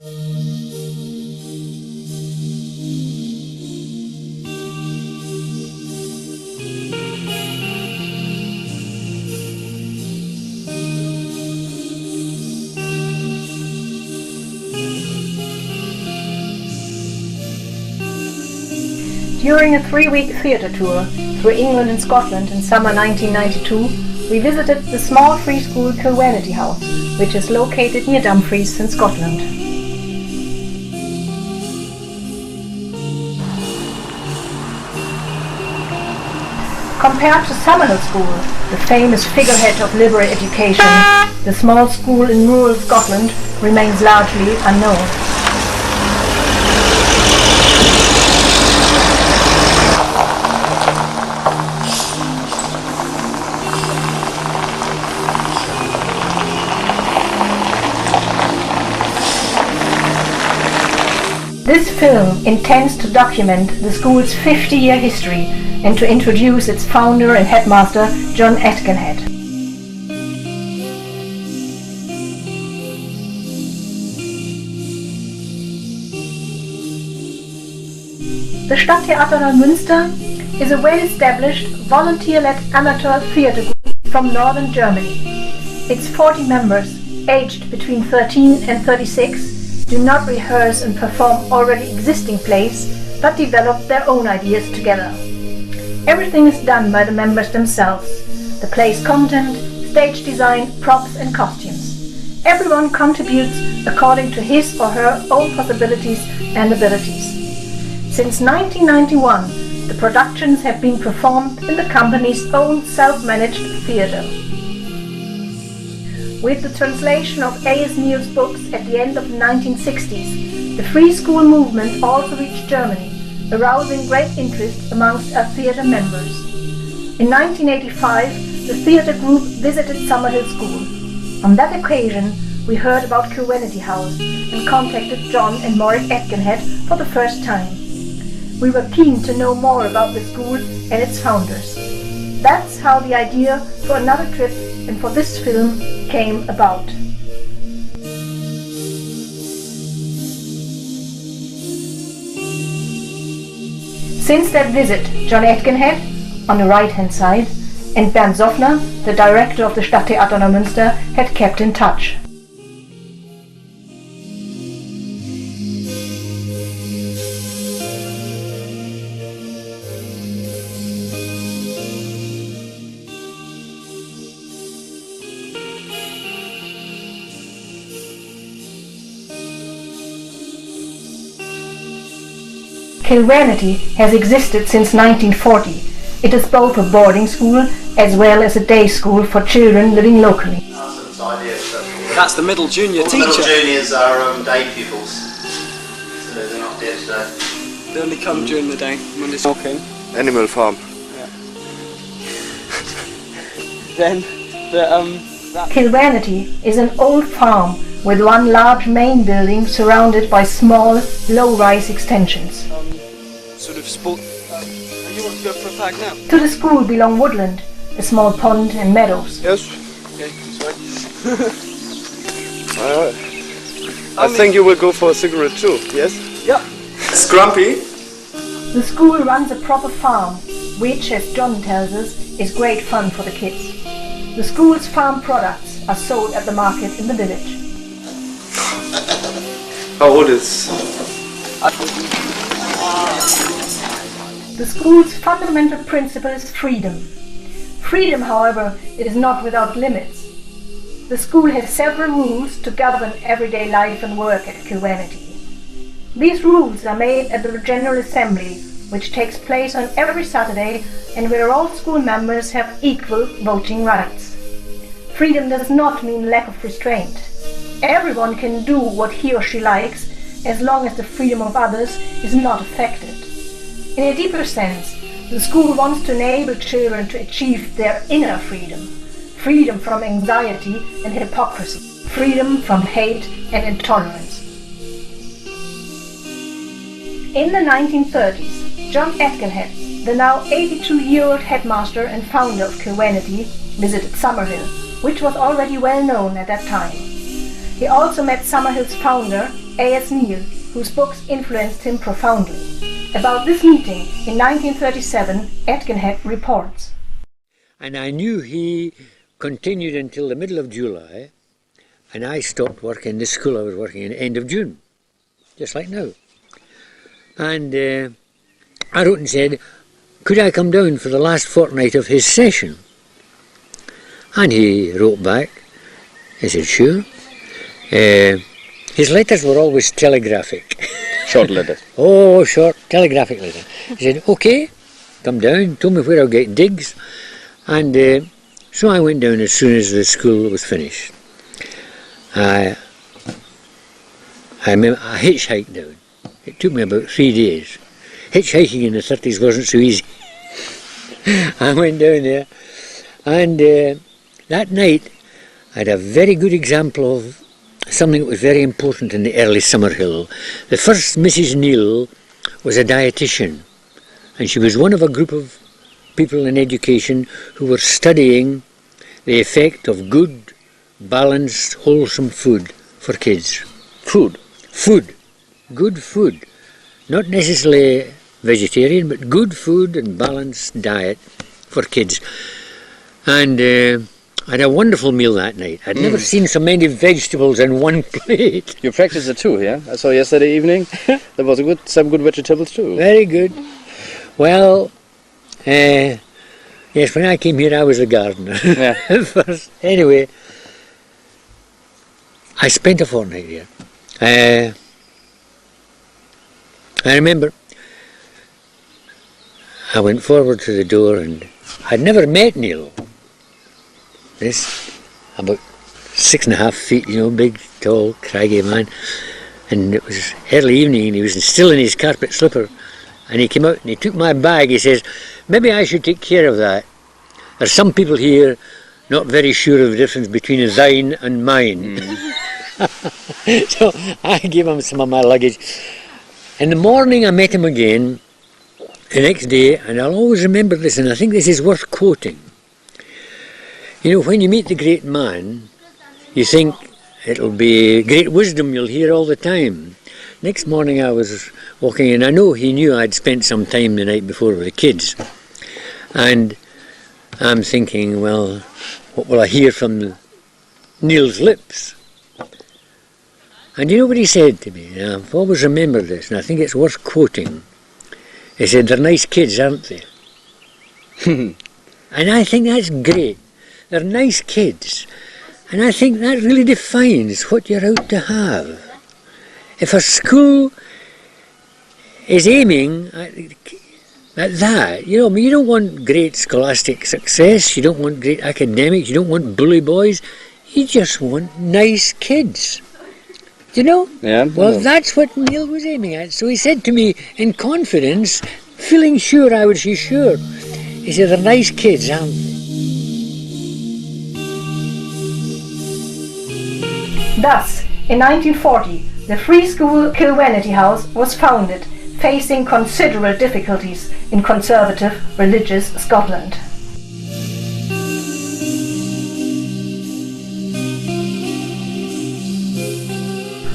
During a 3-week theatre tour through England and Scotland in summer 1992, we visited the small free school Kilquhanity House, which is located near Dumfries in Scotland. Compared to Summerhill School, the famous figurehead of liberal education, the small school in rural Scotland remains largely unknown. This film intends to document the school's 50-year history and to introduce its founder and headmaster, John Aitkenhead. The Stadttheater Neumünster is a well-established, volunteer-led amateur theatre group from northern Germany. Its 40 members, aged between 13 and 36, do not rehearse and perform already existing plays, but develop their own ideas together. Everything is done by the members themselves: the play's content, stage design, props and costumes. Everyone contributes according to his or her own possibilities and abilities. Since 1991, the productions have been performed in the company's own self-managed theatre. With the translation of A.S. Neil's books at the end of the 1960s, the free school movement also reached Germany, arousing great interest amongst our theatre members. In 1985, the theatre group visited Summerhill School. On that occasion, we heard about Kilquhanity House and contacted John and Maurice Aitkenhead for the first time. We were keen to know more about the school and its founders. That's how the idea for another trip and for this film came about. Since that visit, John Aitkenhead, on the right-hand side, and Bernd Soffner, the director of the Stadttheater Neumünster, had kept in touch. Kilquhanity has existed since 1940. It is both a boarding school as well as a day school for children living locally. That's the middle junior teacher. The middle juniors are day pupils, so they're not there today. They only come during the day when it's walking. Animal farm. Yeah. Then Kilquhanity is an old farm with one large main building surrounded by small, low-rise extensions. Sort of sport. You want to go for a fag now? To the school belong woodland, a small pond and meadows. Yes. Okay, sorry. I think you will go for a cigarette too, yes? Yeah. Scrumpy. The school runs a proper farm, which, as John tells us, is great fun for the kids. The school's farm products are sold at the market in the village. How old is? The school's fundamental principle is freedom. Freedom, however, it is not without limits. The school has several rules to govern everyday life and work at Kilquhanity. These rules are made at the General Assembly, which takes place on every Saturday and where all school members have equal voting rights. Freedom does not mean lack of restraint. Everyone can do what he or she likes as long as the freedom of others is not affected. In a deeper sense, the school wants to enable children to achieve their inner freedom. Freedom from anxiety and hypocrisy. Freedom from hate and intolerance. In the 1930s, John Aitkenhead, the now 82-year-old headmaster and founder of Kilquhanity, visited Summerhill, which was already well known at that time. He also met Summerhill's founder, A.S. Neil, whose books influenced him profoundly. About this meeting in 1937, Etkinhead reports. And I knew he continued until the middle of July, and I stopped work in the school I was working in end of June, just like now. And I wrote and said, could I come down for the last fortnight of his session? And he wrote back. He said, sure. His letters were always telegraphic. Short letters. Oh, short, telegraphic letter. He said, okay, come down, told me where I'll get digs. And so I went down as soon as the school was finished. I hitchhiked down. It took me about 3 days. Hitchhiking in the 30s wasn't so easy. I went down there, and that night I had a very good example of something that was very important in the early Summerhill. The first Mrs. Neil was a dietitian, and she was one of a group of people in education who were studying the effect of good, balanced, wholesome food for kids. Food. Good food. Not necessarily vegetarian, but good food and balanced diet for kids. And I had a wonderful meal that night. I'd never seen so many vegetables in one plate. You practice it too, yeah? I saw yesterday evening there was some good vegetables too. Very good. Well, yes, when I came here I was a gardener. Yeah. First. Anyway, I spent a fortnight here. I remember I went forward to the door, and I'd never met Neil. This, about 6.5 feet, big, tall, craggy man. And it was early evening, and he was still in his carpet slipper. And he came out and he took my bag. He says, maybe I should take care of that. There's some people here not very sure of the difference between thine and mine. So I gave him some of my luggage. In the morning I met him again, the next day, and I'll always remember this, and I think this is worth quoting. When you meet the great man, you think it'll be great wisdom you'll hear all the time. Next morning I was walking, and I know he knew I'd spent some time the night before with the kids. And I'm thinking, well, what will I hear from Neil's lips? And you know what he said to me? And I've always remembered this, and I think it's worth quoting. He said, they're nice kids, aren't they? And I think that's great. They're nice kids. And I think that really defines what you're out to have. If a school is aiming at that, you don't want great scholastic success, you don't want great academics, you don't want bully boys, you just want nice kids. Yeah. Well, that's what Neil was aiming at. So he said to me in confidence, feeling sure I would say sure. He said, they're nice kids, aren't they? Thus, in 1940, the free school Kilquhanity House was founded, facing considerable difficulties in conservative, religious Scotland.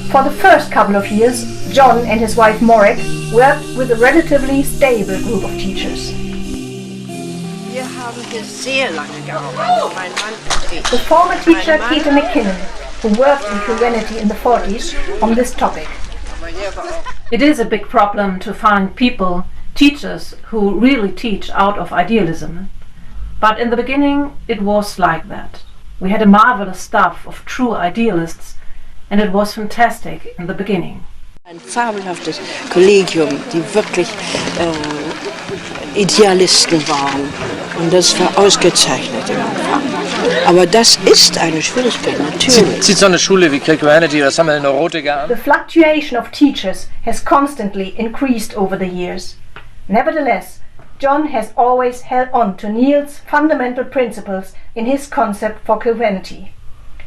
For the first couple of years, John and his wife Morag worked with a relatively stable group of teachers. Wir haben hier sehr lange gearbeitet, mein Mann und ich. The former teacher Peter McKinnon, who worked in Kilquhanity in the 40s, on this topic. It is a big problem to find people, teachers, who really teach out of idealism. But in the beginning it was like that. We had a marvelous staff of true idealists, and it was fantastic in the beginning. Ein fabelhaftes Kollegium, die wirklich Idealisten waren. Und das war ausgezeichnet im Anfang. Aber das ist eine Schwierigkeit, natürlich. Sieht so eine Schule wie Kilquhanity oder Summerhill Neurotiker an? The fluctuation of teachers has constantly increased over the years. Nevertheless, John has always held on to Neil's fundamental principles in his concept for Kilquhanity.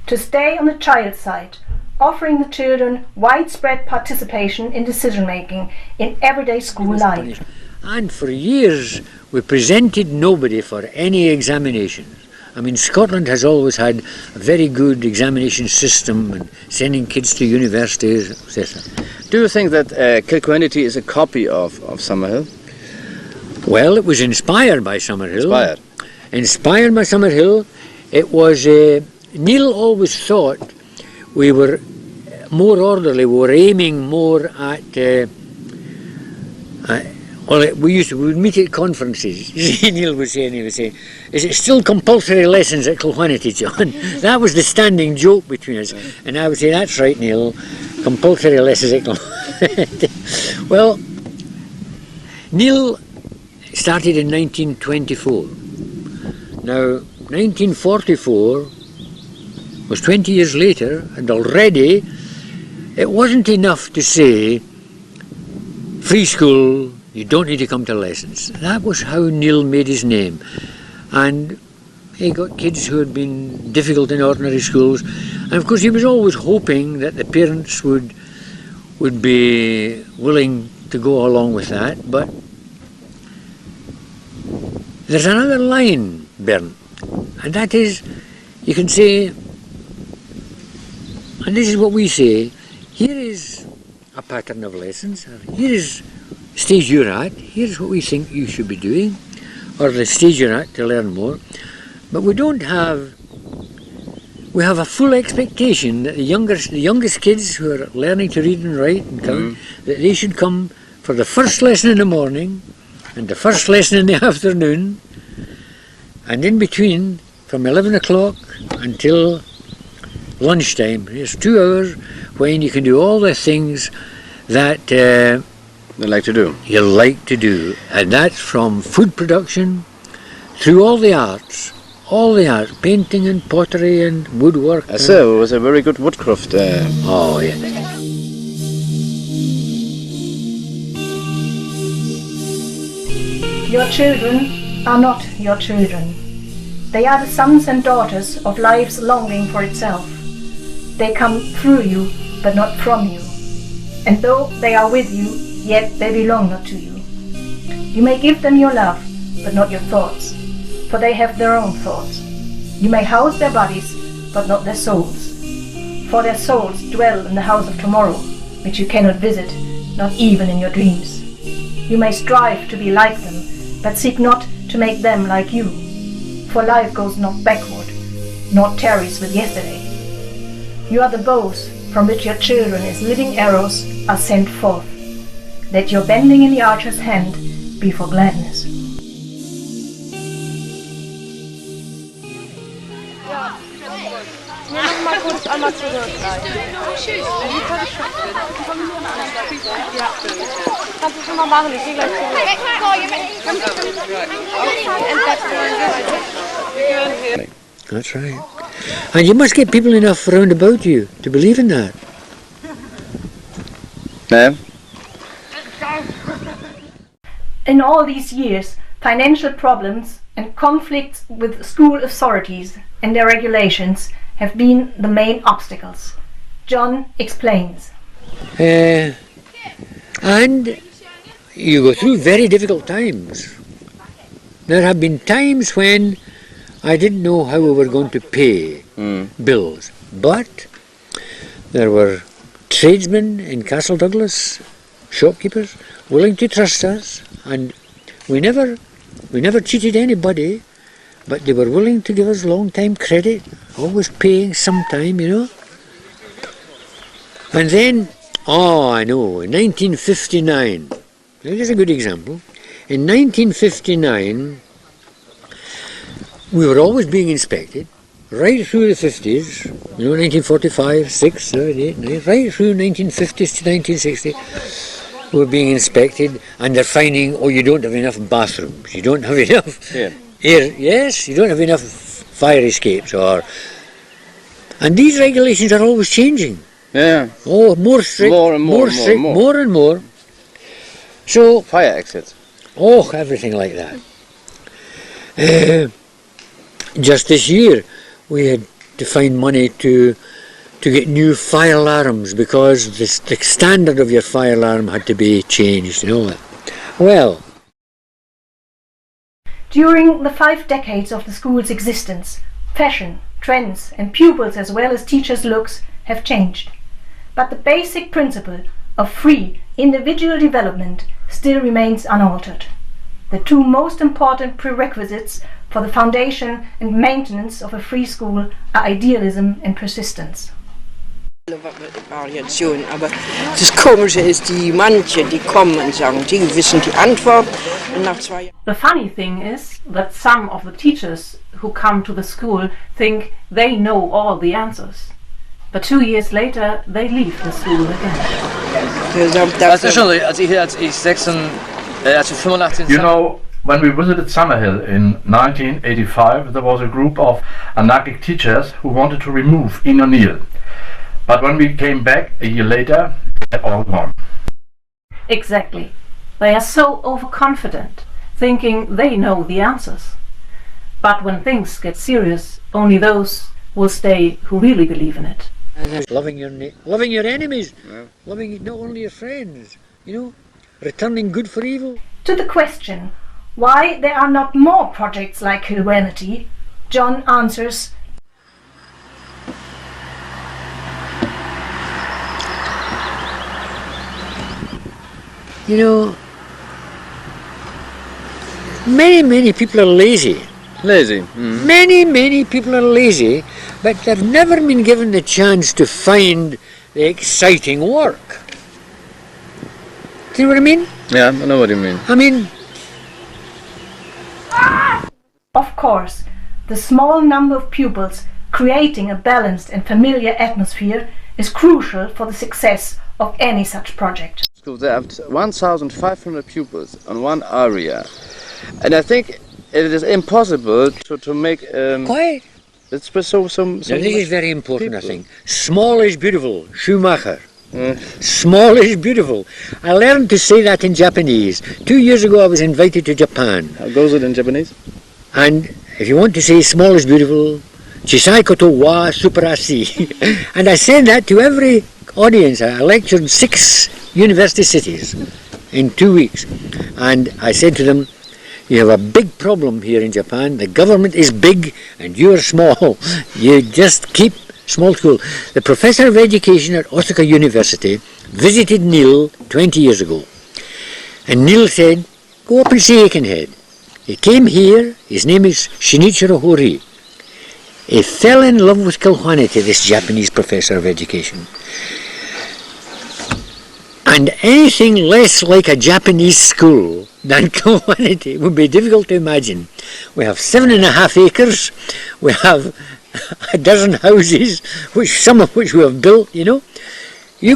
To stay on the child's side, offering the children widespread participation in decision-making in everyday school life. And for years we presented nobody for any examinations. I mean, Scotland has always had a very good examination system and sending kids to universities, etc. Do you think that Kilquhanity is a copy of Summerhill? Well, it was inspired by Summerhill. Inspired. Inspired by Summerhill. It was, Neil always thought we were more orderly, we were aiming more at, well, we would meet at conferences. Neil was saying, is it still compulsory lessons at Kilquhanity, John? That was the standing joke between us. And I would say, that's right, Neil, compulsory lessons at Kilquhanity. Well, Neil started in 1924. Now, 1944 was 20 years later, and already it wasn't enough to say, free school, you don't need to come to lessons. That was how Neil made his name. And he got kids who had been difficult in ordinary schools. And of course he was always hoping that the parents would be willing to go along with that. But there's another line, Bern, and that is, you can say, and this is what we say, here is a pattern of lessons, or here is the stage you're at, here's what we think you should be doing, or the stage you're at to learn more. But we don't have, we have a full expectation that the youngest kids who are learning to read and write and count, that they should come for the first lesson in the morning and the first lesson in the afternoon, and in between, from 11 o'clock until lunchtime, there's 2 hours when you can do all the things that they like to do. you like to do. And that's from food production through all the arts, painting and pottery and woodwork. So it was a very good woodcraft. Oh, yeah. Your children are not your children. They are the sons and daughters of life's longing for itself. They come through you, but not from you. And though they are with you, yet they belong not to you. You may give them your love, but not your thoughts, for they have their own thoughts. You may house their bodies, but not their souls, for their souls dwell in the house of tomorrow, which you cannot visit, not even in your dreams. You may strive to be like them, but seek not to make them like you, for life goes not backward, nor tarries with yesterday. You are the bows from which your children as living arrows are sent forth. Let your bending in the archer's hand be for gladness. Nur noch mal kurz einmal zurück. Ja. Kannst du schon mal machen, ich gehe gleich zurück. That's right. And you must get people enough round about you to believe in that. Yeah. In all these years, financial problems and conflicts with school authorities and their regulations have been the main obstacles. John explains. And you go through very difficult times. There have been times when I didn't know how we were going to pay bills, but there were tradesmen in Castle Douglas, shopkeepers, willing to trust us, and we never cheated anybody, but they were willing to give us long time credit, always paying sometime, you know. And then, I know, in 1959, here's a good example. In 1959, we were always being inspected, right through the 50s, you know, 1945, 6, 7, 8, 9, right through 1950s to 1960, we were being inspected, and they're finding, you don't have enough bathrooms, you don't have enough air, yes, you don't have enough fire escapes, and these regulations are always changing. Yeah. Oh, more strict, more and more, more and more. So, fire exits. Everything like that. Just this year, we had to find money to get new fire alarms because the standard of your fire alarm had to be changed, you know. Well, During the 5 decades of the school's existence, fashion, trends, and pupils as well as teachers' looks have changed. But the basic principle of free individual development still remains unaltered. The two most important prerequisites for the foundation and maintenance of a free school are idealism and persistence. Variation, aber das Komische ist, die manche, die kommen und sagen, die wissen die Antwort und nach 2 Jahren. The funny thing is that some of the teachers who come to the school think they know all the answers. But 2 years later, they leave the school again. Das ist schon so, als ich 85... You know, when we visited Summerhill in 1985, there was a group of anarchic teachers who wanted to remove Ian O'Neill. But when we came back a year later, they had all gone. Exactly. They are so overconfident, thinking they know the answers. But when things get serious, only those will stay who really believe in it. Loving your enemies, loving not only your friends, returning good for evil. To the question why there are not more projects like Kilquhanity, John answers, Many people are lazy. Lazy. Many people are lazy, but they've never been given the chance to find the exciting work. Do you know what I mean? Yeah, I know what you mean. Of course, the small number of pupils creating a balanced and familiar atmosphere is crucial for the success of any such project. They have 1,500 pupils on one area, and I think it is impossible to make... Quiet. It's so Now, this is very important, people. I think. Small is beautiful. Schumacher. Small is beautiful. I learned to say that in Japanese. 2 years ago I was invited to Japan. How goes it in Japanese? And if you want to say small is beautiful, chisai koto wa superasi. And I said that to every audience. I lectured in 6 university cities in 2 weeks. And I said to them, you have a big problem here in Japan. The government is big and you are small. You just keep small school. The professor of education at Osaka University visited Neil 20 years ago. And Neil said, go up and see Aikenhead. He came here, his name is Shinichiro Hori. He fell in love with Kilquhanity, this Japanese professor of education. And anything less like a Japanese school than Kilquhanity would be difficult to imagine. We have 7.5 acres, we have a dozen houses, some of which we have built, You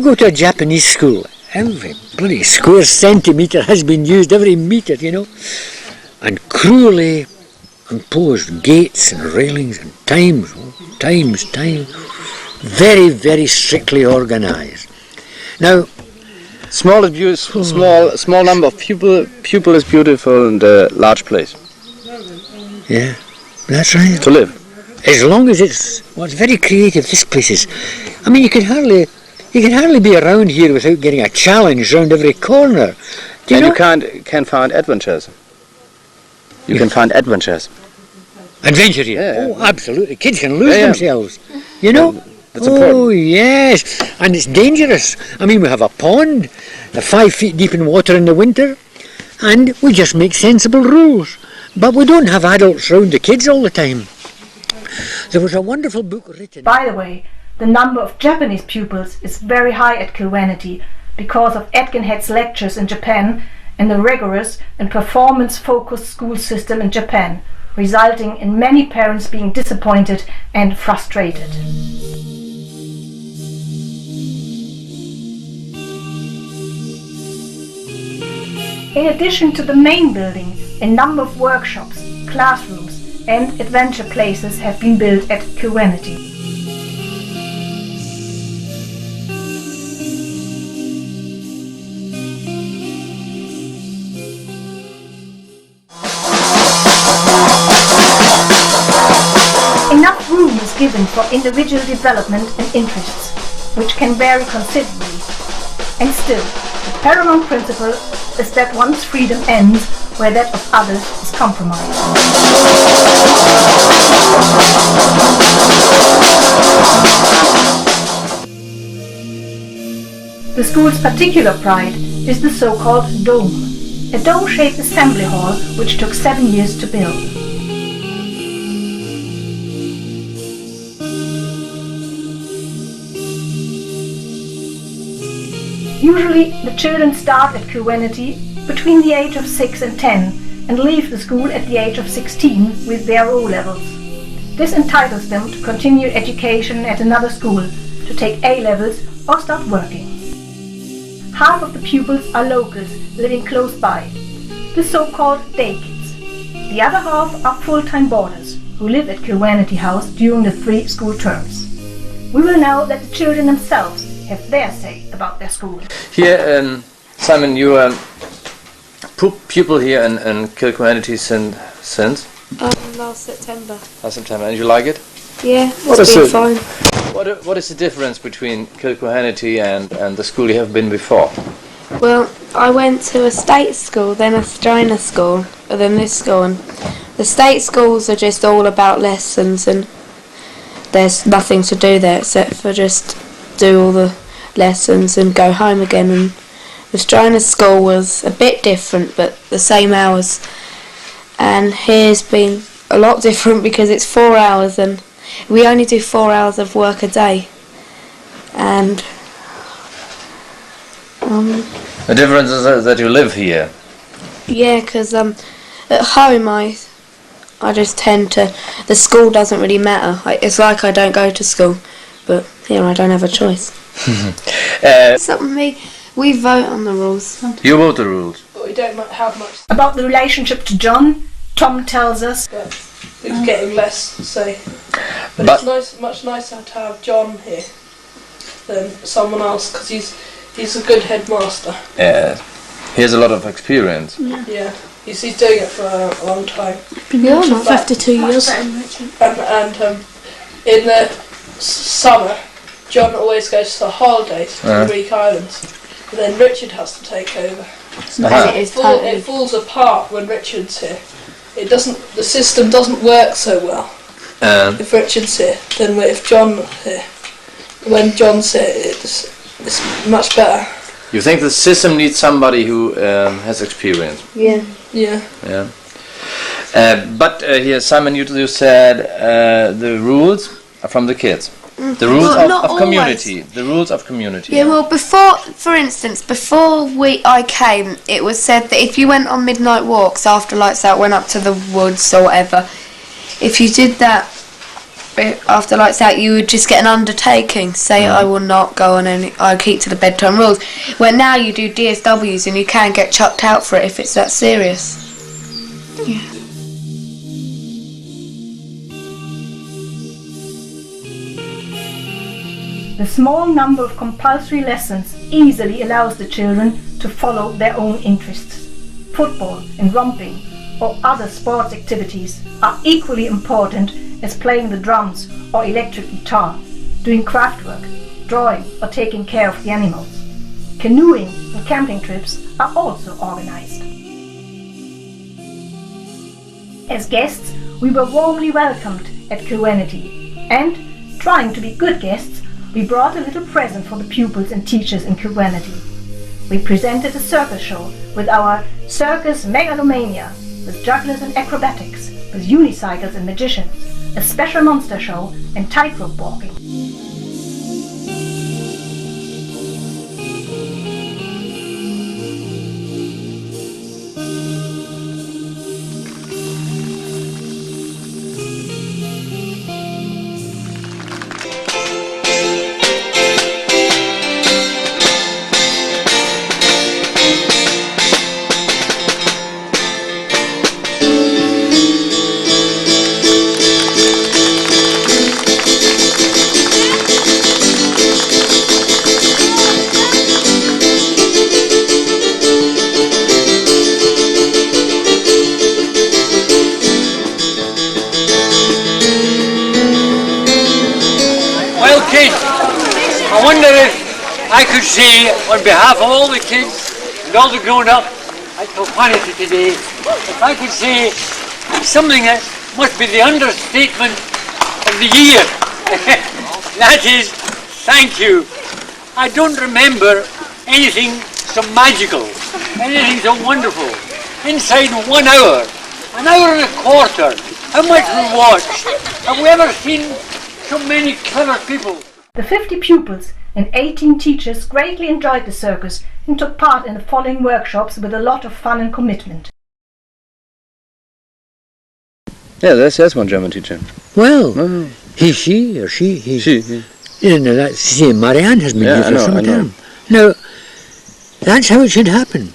go to a Japanese school, every bloody square centimetre has been used, every metre, and cruelly imposed gates and railings and times, very, very strictly organised. Now, Small is beautiful. Small number of pupil is beautiful, and a large place. Yeah, that's right. To live. As long as it's very creative. This place is. I mean, you can hardly be around here without getting a challenge round every corner. Do you know? You can find adventures. You can find adventures. Adventure here. Yeah. Oh, absolutely. Kids can lose themselves. That's important. Oh, yes. And it's dangerous. I mean, we have a pond, 5 feet deep in water in the winter, and we just make sensible rules. But we don't have adults round the kids all the time. There was a wonderful book written... By the way, the number of Japanese pupils is very high at Kilquhanity because of Aikenhead's lectures in Japan and the rigorous and performance-focused school system in Japan, resulting in many parents being disappointed and frustrated. In addition to the main building, a number of workshops, classrooms and adventure places have been built at Kilquhanity. Enough room is given for individual development and interests, which can vary considerably. And still, the paramount principle is that one's freedom ends where that of others is compromise. The school's particular pride is the so-called dome, a dome-shaped assembly hall which took 7 years to build. Usually the children start at Kilquhanity between the age of 6 and 10 and leave the school at the age of 16 with their O-levels. This entitles them to continue education at another school, to take A-levels or start working. Half of the pupils are locals living close by, the so-called day kids. The other half are full-time boarders who live at Kilquhanity House during the 3 school terms. We will now let the children themselves have their say about their school. Here, Simon, you are pupil here in Kilquhanity since? Last September. Last September, and you like it? Yeah, it's been fine. What is the difference between Kilquhanity and the school you have been before? Well, I went to a state school, then a Steiner school, and then this school. And the state schools are just all about lessons, and there's nothing to do there except for just do all the lessons and go home again. And the Steiner school was a bit different, but the same hours. And here's been a lot different because it's 4 hours, and we only do 4 hours of work a day. And the difference is that you live here. yeah, because at home I just tend to, the school doesn't really matter. It's like I don't go to school, but here I don't have a choice. It's up with me. We vote on the rules. You vote the rules. But we don't have much. About the relationship to John, Tom tells us But we're getting less say. But it's nice, much nicer to have John here than someone else, because he's a good headmaster. Yeah, he has a lot of experience. Yeah, he's doing it for a long time. Yeah, 52 years. And in the summer, John always goes to the holidays to the Greek islands, but then Richard has to take over. It falls apart when Richard's here. The system doesn't work so well if Richard's here than if John's here. When John's here, it's much better. You think the system needs somebody who has experience? Yeah. Yeah. Yeah. But here, Simon, you said the rules are from the kids. The rules of community. The rules of community. Yeah, well, before, for instance, before I came, it was said that if you went on midnight walks after lights out, went up to the woods or whatever, if you did that after lights out, you would just get an undertaking. Say, I will not go on any, I keep to the bedtime rules. Where now you do DSWs and you can get chucked out for it if it's that serious. Yeah. the small number of compulsory lessons easily allows the children to follow their own interests. Football and romping or other sports activities are equally important as playing the drums or electric guitar, doing craft work, drawing or taking care of the animals. Canoeing and camping trips are also organized. As guests, we were warmly welcomed at Kilquhanity, and, trying to be good guests, we brought a little present for the pupils and teachers in Kilquhanity. We presented a circus show with our Circus Megalomania, with jugglers and acrobatics, with unicycles and magicians, a special monster show and tightrope walking. I wonder if I could say, on behalf of all the kids and all the grown-ups, at Kilquhanity today, if I could say something that must be the understatement of the year, that is, thank you. I don't remember anything so magical, anything so wonderful. Inside 1 hour, an hour and a quarter, how much we watched. Have we ever seen so many clever people? The 50 pupils and 18 teachers greatly enjoyed the circus and took part in the following workshops with a lot of fun and commitment. Yeah, there's one German teacher. Well, she. Yeah, no, that's same. Marianne has been here for some time. Now, that's how it should happen.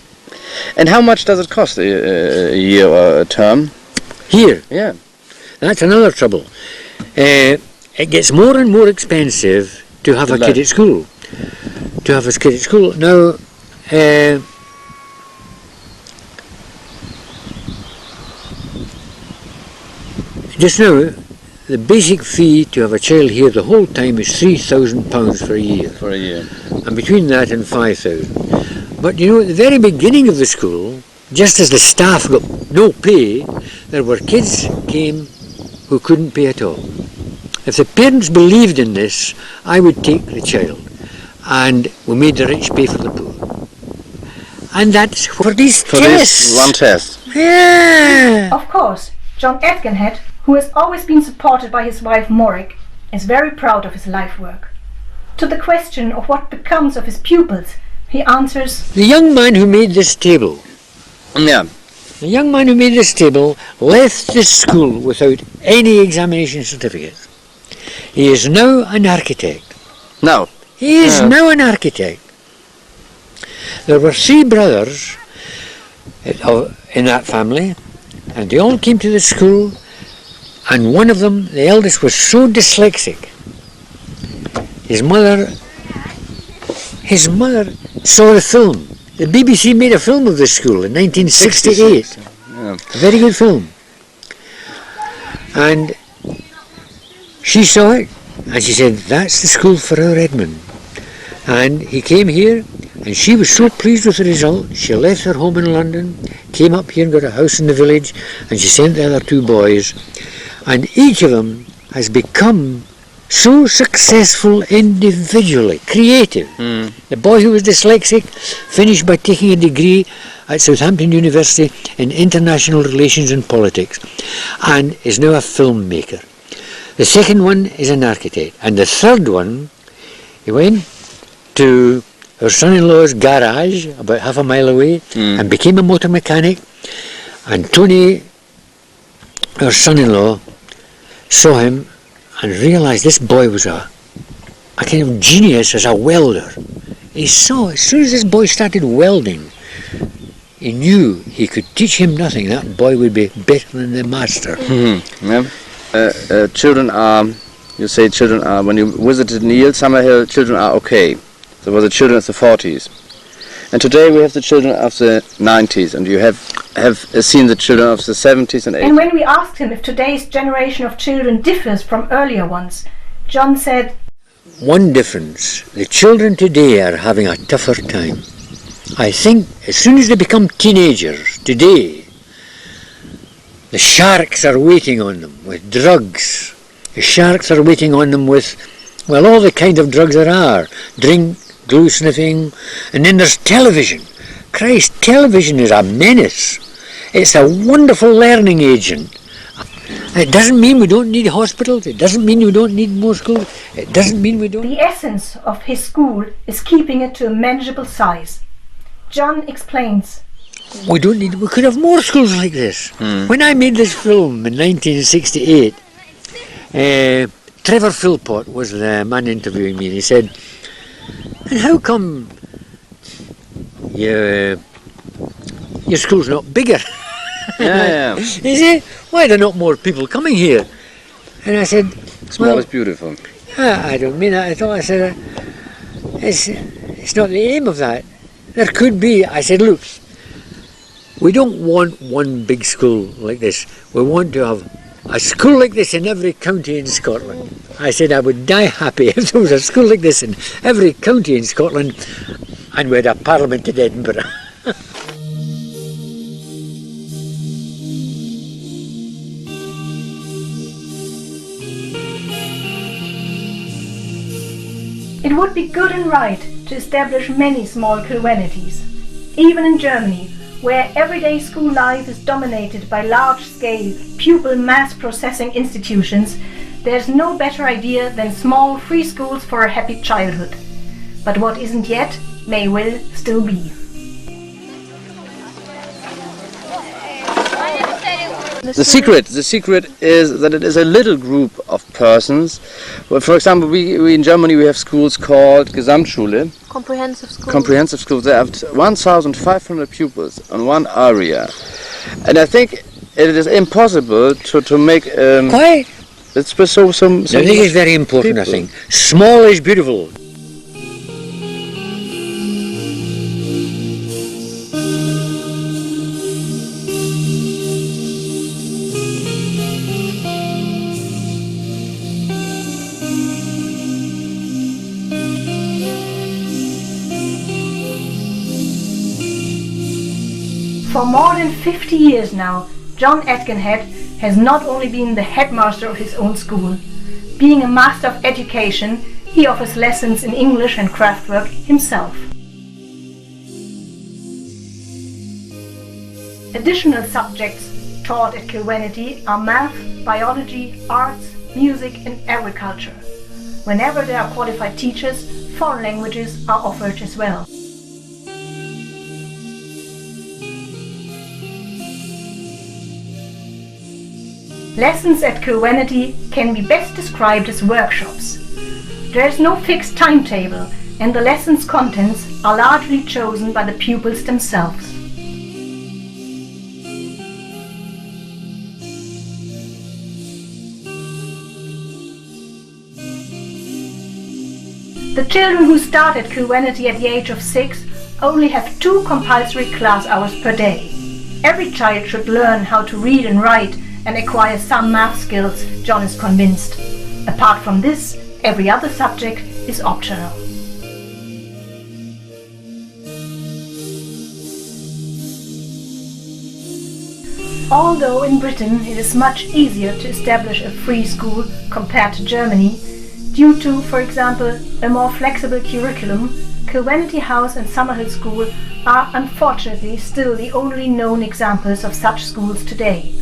And how much does it cost a year or a term? Here? Yeah. That's another trouble. It gets more and more expensive to have a kid at school. Now, just now, the basic fee to have a child here the whole time is £3,000 for a year. For a year. And between that and 5,000. But you know, at the very beginning of the school, just as the staff got no pay, there were kids came who couldn't pay at all. If the parents believed in this, I would take the child. And we made the rich pay for the poor. And that's for these tests. This one test. Yeah. Of course, John Etgenhead, who has always been supported by his wife Morik, is very proud of his life work. To the question of what becomes of his pupils, he answers, the young man who made this table. Yeah. The young man who made this table left the school without any examination certificate. He is now an architect. No. He is now an architect. There were 3 brothers in that family, and they all came to the school, and one of them, the eldest, was so dyslexic. His mother saw the film. The BBC made a film of this school in 1968. Yeah. A very good film. And she saw it, and she said, that's the school for our Edmund. And he came here, and she was so pleased with the result, she left her home in London, came up here and got a house in the village, and she sent the other 2 boys, and each of them has become so successful individually, creative. The boy who was dyslexic finished by taking a degree at Southampton University in international relations and politics, and is now a filmmaker. The second one is an architect, and the third one, he went to her son-in-law's garage about half a mile away and became a motor mechanic, and Tony, her son-in-law, saw him and realised this boy was a kind of genius as a welder. He saw, as soon as this boy started welding, he knew he could teach him nothing. That boy would be better than the master. Yeah. Children are, you say children are, when you visited Neil, Summerhill, children are okay. There were the children of the 40s. And today we have the children of the 90s, and you have seen the children of the 70s and 80s. And when we asked him if today's generation of children differs from earlier ones, John said, one difference, the children today are having a tougher time. I think as soon as they become teenagers today, the sharks are waiting on them with drugs. The sharks are waiting on them with, well, all the kind of drugs there are. Drink, glue sniffing, and then there's television. Christ, television is a menace. It's a wonderful learning agent. It doesn't mean we don't need hospitals, it doesn't mean we don't need more schools, it doesn't mean we don't... The essence of his school is keeping it to a manageable size. John explains, we could have more schools like this. When I made this film in 1968, Trevor Philpott was the man interviewing me, and he said, and how come your school's not bigger? Yeah. He said, why are there not more people coming here? And I said, small is beautiful. I don't mean that at all. I said, it's not the aim of that. There could be. I said, look, we don't want one big school like this. We want to have a school like this in every county in Scotland. I said I would die happy if there was a school like this in every county in Scotland and we had a parliament in Edinburgh. It would be good and right to establish many small Kilquhanities. Even in Germany, where everyday school life is dominated by large-scale pupil mass-processing institutions, there's no better idea than small free schools for a happy childhood. But what isn't yet may well still be. The secret is that it is a little group of persons. Well, for example, we in Germany we have schools called Gesamtschule. Comprehensive schools. Comprehensive schools. They have 1,500 pupils on one area, and I think it is impossible to make. Why? It's so some. Now, this is very important. People. I think small is beautiful. For more than 50 years now, John Etkinhead has not only been the headmaster of his own school. Being a master of education, he offers lessons in English and craftwork himself. Additional subjects taught at Kilquhanity are math, biology, arts, music and agriculture. Whenever there are qualified teachers, foreign languages are offered as well. Lessons at Kilquhanity can be best described as workshops. There is no fixed timetable, and the lessons' contents are largely chosen by the pupils themselves. The children who start at Kilquhanity at the age of 6 only have 2 compulsory class hours per day. Every child should learn how to read and write and acquire some math skills, John is convinced. Apart from this, every other subject is optional. Although in Britain it is much easier to establish a free school compared to Germany, due to, for example, a more flexible curriculum, Kilquhanity House and Summerhill School are unfortunately still the only known examples of such schools today.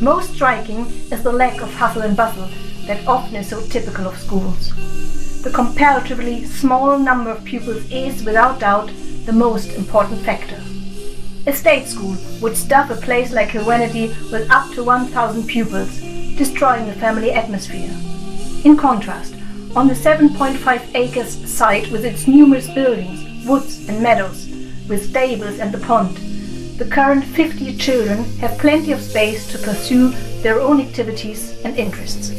Most striking is the lack of hustle and bustle that often is so typical of schools. The comparatively small number of pupils is, without doubt, the most important factor. A state school would stuff a place like Kilquhanity with up to 1,000 pupils, destroying the family atmosphere. In contrast, on the 7.5 acres site with its numerous buildings, woods and meadows, with stables and the pond, the current 50 children have plenty of space to pursue their own activities and interests.